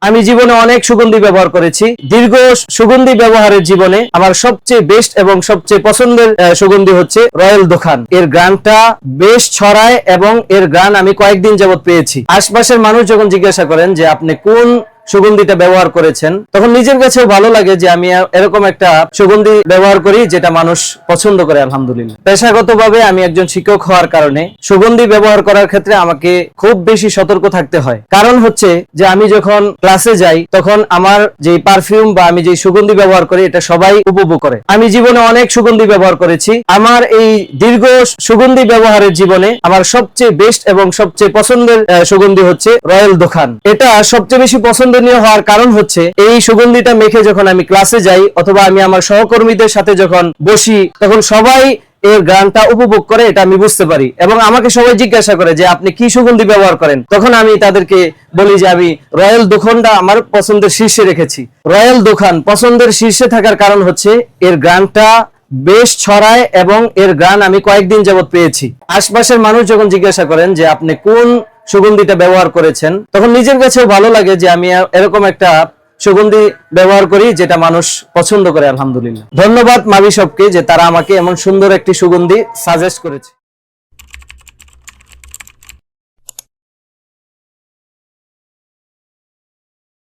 আমি জীবনে অনেক সুগন্ধি ব্যবহার করেছি। দীর্ঘ সুগন্ধি ব্যবহারের জীবনে আমার সবচেয়ে বেস্ট এবং সবচেয়ে পছন্দের সুগন্ধি হচ্ছে রয়্যাল দোকান। এর গ্রানটা বেশ ছড়ায় এবং এর গ্রান আমি কয়েকদিন যাবত পেয়েছি। আশপাশের মানুষ যখন জিজ্ঞাসা করেন যে আপনি কোন সুগন্ধিটা ব্যবহার করেছেন, তখন নিজের কাছেও ভালো লাগে যে আমি এরকম একটা সুগন্ধি ব্যবহার করি যেটা মানুষ পছন্দ করে। আলহামদুলিল্লাহ, পেশাগতভাবে আমি একজন শিক্ষক হওয়ার কারণে সুগন্ধি ব্যবহার করার ক্ষেত্রে আমাকে খুব বেশি সতর্ক থাকতে হয়। কারণ হচ্ছে যে আমি যখন ক্লাসে যাই তখন আমার যে পারফিউম বা আমি যে সুগন্ধি ব্যবহার করি এটা সবাই উপভোগ করে। আমি জীবনে অনেক সুগন্ধি ব্যবহার করেছি। আমার এই দীর্ঘ সুগন্ধি ব্যবহারের জীবনে আমার সবচেয়ে বেস্ট এবং সবচেয়ে পছন্দের সুগন্ধি হচ্ছে রয়্যাল দোকান। এটা সবচেয়ে বেশি পছন্দনীয় হওয়ার কারণ হচ্ছে এই সুগন্ধিটা মেখে যখন আমি ক্লাসে যাই অথবা আমি আমার সহকর্মীদের সাথে যখন বসি তখন সবাই এর গানটা উপভোগ করে, এটা আমি বুঝতে পারি। এবং আমাকে সবাই জিজ্ঞাসা করে যে আপনি কি সুগন্ধি ব্যবহার করেন, তখন আমি তাদেরকে বলি যে আমি রয়্যাল দোকানটা আমার পছন্দের শীর্ষে রেখেছি। রয়্যাল দোকান পছন্দের শীর্ষে থাকার কারণ হচ্ছে এর গানটা বেশ ছড়ায় এবং এর গান আমি কয়েকদিন যাবত পেয়েছি। আশপাশের মানুষ যখন জিজ্ঞাসা করেন যে আপনি কোন সুগন্ধিটা ব্যবহার করেছেন, তখন নিজের কাছেও ভালো লাগে যে আমি এরকম একটা সুগন্ধি ব্যবহার করি যেটা মানুষ পছন্দ করে। আলহামদুলিল্লাহ, ধন্যবাদ মাবি শপকে যে তারা আমাকে এমন সুন্দর একটি সুগন্ধি সাজেস্ট করেছে।